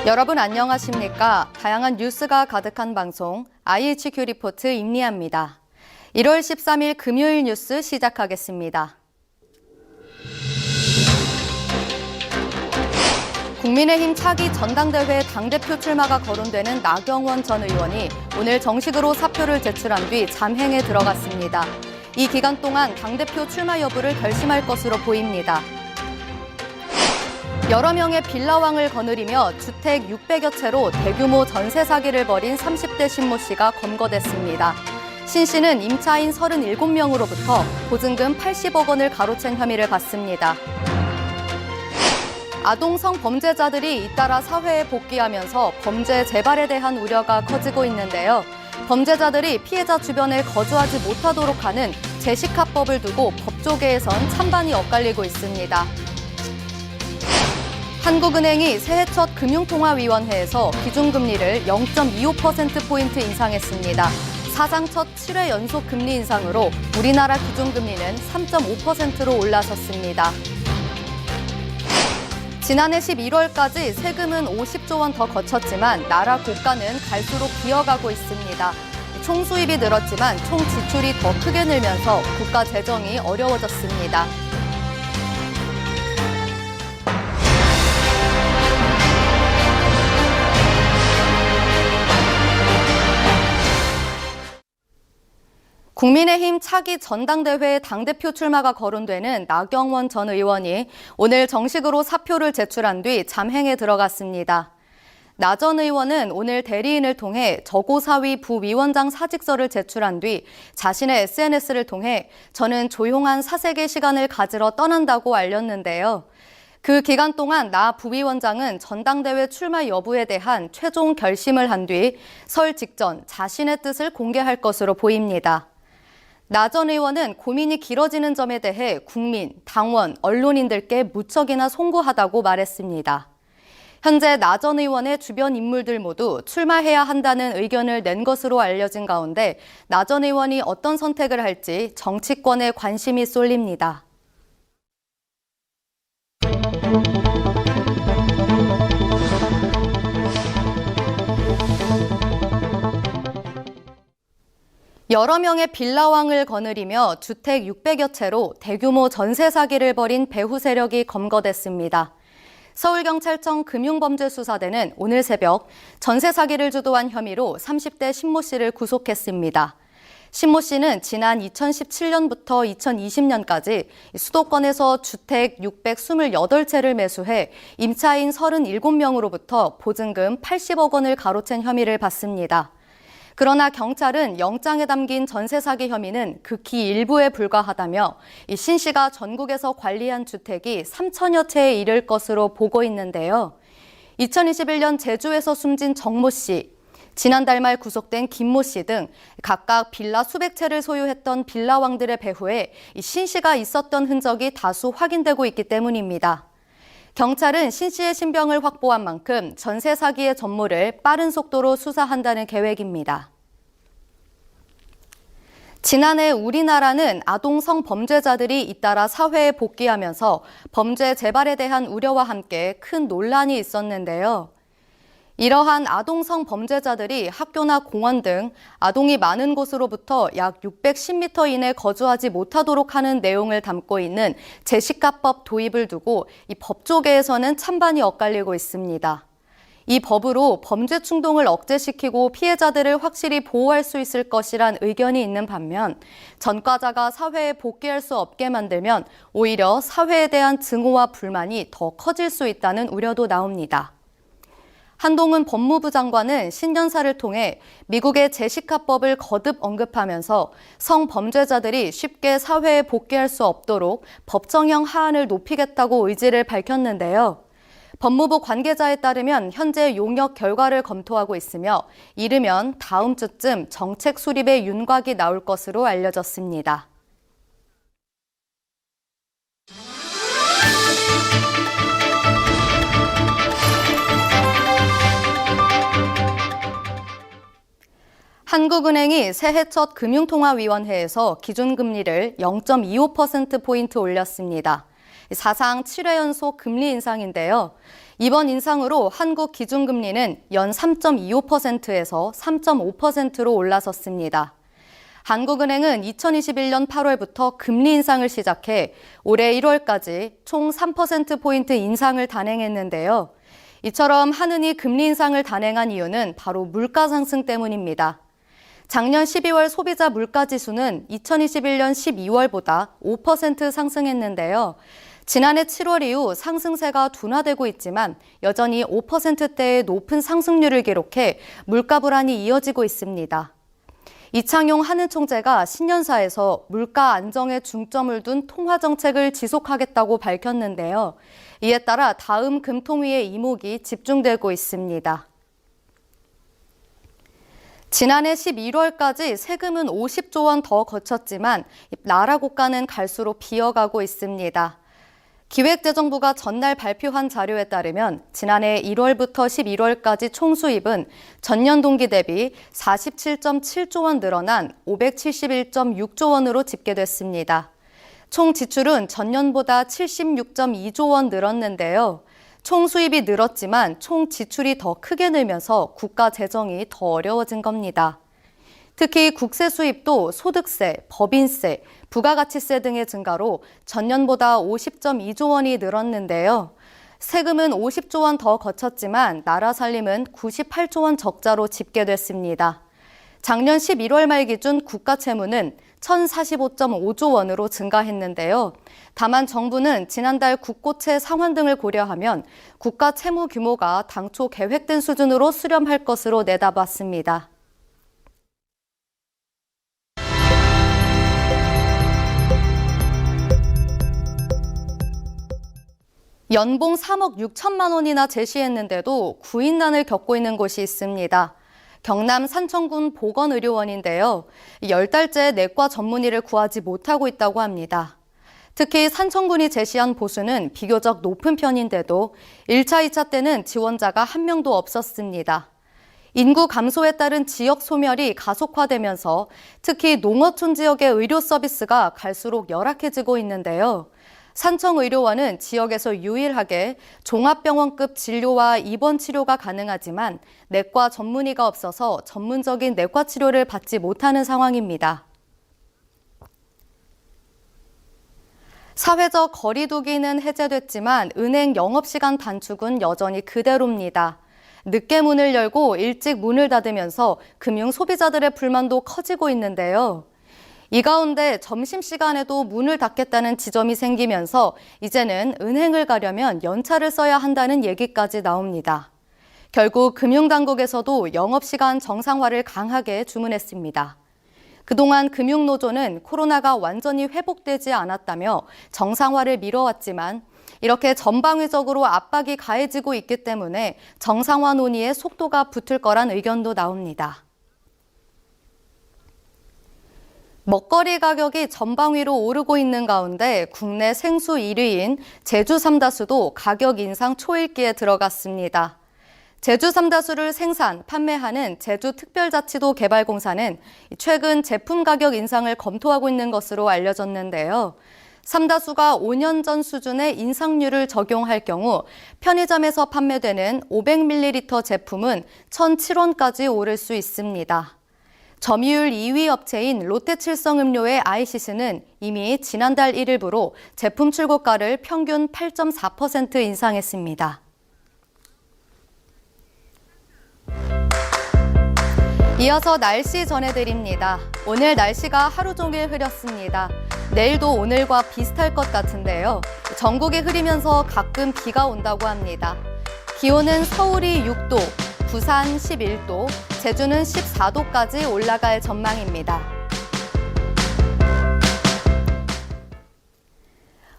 여러분 안녕하십니까? 다양한 뉴스가 가득한 방송 IHQ 리포트 임리아입니다. 1월 13일 금요일 뉴스 시작하겠습니다. 국민의힘 차기 전당대회 당대표 출마가 거론되는 나경원 전 의원이 오늘 정식으로 사표를 제출한 뒤 잠행에 들어갔습니다. 이 기간 동안 당대표 출마 여부를 결심할 것으로 보입니다. 여러 명의 빌라왕을 거느리며 주택 600여 채로 대규모 전세 사기를 벌인 30대 신모 씨가 검거됐습니다. 신 씨는 임차인 37명으로부터 보증금 80억 원을 가로챈 혐의를 받습니다. 아동 성범죄자들이 잇따라 사회에 복귀하면서 범죄 재발에 대한 우려가 커지고 있는데요. 범죄자들이 피해자 주변에 거주하지 못하도록 하는 재식합법을 두고 법조계에선 찬반이 엇갈리고 있습니다. 한국은행이 새해 첫 금융통화위원회에서 기준금리를 0.25%포인트 인상했습니다. 사상 첫 7회 연속 금리 인상으로 우리나라 기준금리는 3.5%로 올라섰습니다. 지난해 11월까지 세금은 50조 원 더 거쳤지만 나라 국가는 갈수록 기어가고 있습니다. 총 수입이 늘었지만 총 지출이 더 크게 늘면서 국가 재정이 어려워졌습니다. 국민의힘 차기 전당대회 당대표 출마가 거론되는 나경원 전 의원이 오늘 정식으로 사표를 제출한 뒤 잠행에 들어갔습니다. 나 전 의원은 오늘 대리인을 통해 저고사위 부위원장 사직서를 제출한 뒤 자신의 SNS를 통해 저는 조용한 사색의 시간을 가지러 떠난다고 알렸는데요. 그 기간 동안 나 부위원장은 전당대회 출마 여부에 대한 최종 결심을 한 뒤 설 직전 자신의 뜻을 공개할 것으로 보입니다. 나 전 의원은 고민이 길어지는 점에 대해 국민, 당원, 언론인들께 무척이나 송구하다고 말했습니다. 현재 나 전 의원의 주변 인물들 모두 출마해야 한다는 의견을 낸 것으로 알려진 가운데 나 전 의원이 어떤 선택을 할지 정치권에 관심이 쏠립니다. 여러 명의 빌라왕을 거느리며 주택 600여 채로 대규모 전세 사기를 벌인 배후 세력이 검거됐습니다. 서울경찰청 금융범죄수사대는 오늘 새벽 전세 사기를 주도한 혐의로 30대 신모 씨를 구속했습니다. 신모 씨는 지난 2017년부터 2020년까지 수도권에서 주택 628채를 매수해 임차인 37명으로부터 보증금 80억 원을 가로챈 혐의를 받습니다. 그러나 경찰은 영장에 담긴 전세 사기 혐의는 극히 일부에 불과하다며 신 씨가 전국에서 관리한 주택이 3천여 채에 이를 것으로 보고 있는데요. 2021년 제주에서 숨진 정모 씨, 지난달 말 구속된 김모 씨 등 각각 빌라 수백 채를 소유했던 빌라왕들의 배후에 신 씨가 있었던 흔적이 다수 확인되고 있기 때문입니다. 경찰은 신 씨의 신병을 확보한 만큼 전세 사기의 전모를 빠른 속도로 수사한다는 계획입니다. 지난해 우리나라는 아동 성범죄자들이 잇따라 사회에 복귀하면서 범죄 재발에 대한 우려와 함께 큰 논란이 있었는데요. 이러한 아동 성범죄자들이 학교나 공원 등 아동이 많은 곳으로부터 약 610m 이내 거주하지 못하도록 하는 내용을 담고 있는 재식합법 도입을 두고 이 법조계에서는 찬반이 엇갈리고 있습니다. 이 법으로 범죄 충동을 억제시키고 피해자들을 확실히 보호할 수 있을 것이란 의견이 있는 반면 전과자가 사회에 복귀할 수 없게 만들면 오히려 사회에 대한 증오와 불만이 더 커질 수 있다는 우려도 나옵니다. 한동훈 법무부 장관은 신년사를 통해 미국의 재식합법을 거듭 언급하면서 성범죄자들이 쉽게 사회에 복귀할 수 없도록 법정형 하한을 높이겠다고 의지를 밝혔는데요. 법무부 관계자에 따르면 현재 용역 결과를 검토하고 있으며 이르면 다음 주쯤 정책 수립의 윤곽이 나올 것으로 알려졌습니다. 한국은행이 새해 첫 금융통화위원회에서 기준금리를 0.25%포인트 올렸습니다. 사상 7회 연속 금리 인상인데요. 이번 인상으로 한국 기준금리는 연 3.25%에서 3.5%로 올라섰습니다. 한국은행은 2021년 8월부터 금리 인상을 시작해 올해 1월까지 총 3%포인트 인상을 단행했는데요. 이처럼 한은이 금리 인상을 단행한 이유는 바로 물가 상승 때문입니다. 작년 12월 소비자 물가지수는 2021년 12월보다 5% 상승했는데요. 지난해 7월 이후 상승세가 둔화되고 있지만 여전히 5%대의 높은 상승률을 기록해 물가 불안이 이어지고 있습니다. 이창용 한은 총재가 신년사에서 물가 안정에 중점을 둔 통화 정책을 지속하겠다고 밝혔는데요. 이에 따라 다음 금통위의 이목이 집중되고 있습니다. 지난해 11월까지 세금은 50조 원 더 거쳤지만 나라 고가는 갈수록 비어가고 있습니다. 기획재정부가 전날 발표한 자료에 따르면 지난해 1월부터 11월까지 총 수입은 전년 동기 대비 47.7조 원 늘어난 571.6조 원으로 집계됐습니다. 총 지출은 전년보다 76.2조 원 늘었는데요. 총 수입이 늘었지만 총 지출이 더 크게 늘면서 국가 재정이 더 어려워진 겁니다. 특히 국세 수입도 소득세, 법인세, 부가가치세 등의 증가로 전년보다 50.2조 원이 늘었는데요. 세금은 50조 원 더 거쳤지만 나라 살림은 98조 원 적자로 집계됐습니다. 작년 11월 말 기준 국가 채무는 1,045.5조 원으로 증가했는데요. 다만 정부는 지난달 국고채 상환 등을 고려하면 국가 채무 규모가 당초 계획된 수준으로 수렴할 것으로 내다봤습니다. 연봉 3억 6천만 원이나 제시했는데도 구인난을 겪고 있는 곳이 있습니다. 경남 산청군 보건의료원인데요. 10달째 내과 전문의를 구하지 못하고 있다고 합니다. 특히 산청군이 제시한 보수는 비교적 높은 편인데도 1차, 2차 때는 지원자가 한 명도 없었습니다. 인구 감소에 따른 지역 소멸이 가속화되면서 특히 농어촌 지역의 의료 서비스가 갈수록 열악해지고 있는데요. 산청의료원은 지역에서 유일하게 종합병원급 진료와 입원 치료가 가능하지만 내과 전문의가 없어서 전문적인 내과 치료를 받지 못하는 상황입니다. 사회적 거리 두기는 해제됐지만 은행 영업시간 단축은 여전히 그대로입니다. 늦게 문을 열고 일찍 문을 닫으면서 금융 소비자들의 불만도 커지고 있는데요. 이 가운데 점심시간에도 문을 닫겠다는 지점이 생기면서 이제는 은행을 가려면 연차를 써야 한다는 얘기까지 나옵니다. 결국 금융당국에서도 영업시간 정상화를 강하게 주문했습니다. 그동안 금융노조는 코로나가 완전히 회복되지 않았다며 정상화를 미뤄왔지만 이렇게 전방위적으로 압박이 가해지고 있기 때문에 정상화 논의에 속도가 붙을 거란 의견도 나옵니다. 먹거리 가격이 전방위로 오르고 있는 가운데 국내 생수 1위인 제주 삼다수도 가격 인상 초읽기에 들어갔습니다. 제주 삼다수를 생산, 판매하는 제주특별자치도개발공사는 최근 제품 가격 인상을 검토하고 있는 것으로 알려졌는데요. 삼다수가 5년 전 수준의 인상률을 적용할 경우 편의점에서 판매되는 500ml 제품은 1,007원까지 오를 수 있습니다. 점유율 2위 업체인 롯데칠성음료의 아이시스는 이미 지난달 1일부로 제품 출고가를 평균 8.4% 인상했습니다. 이어서 날씨 전해드립니다. 오늘 날씨가 하루 종일 흐렸습니다. 내일도 오늘과 비슷할 것 같은데요. 전국이 흐리면서 가끔 비가 온다고 합니다. 기온은 서울이 6도, 부산 11도, 제주는 14도까지 올라갈 전망입니다.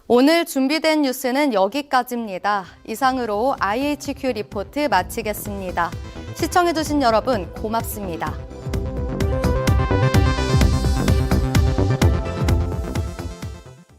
오늘 준비된 뉴스는 여기까지입니다. 이상으로 IHQ 리포트 마치겠습니다. 시청해주신 여러분 고맙습니다.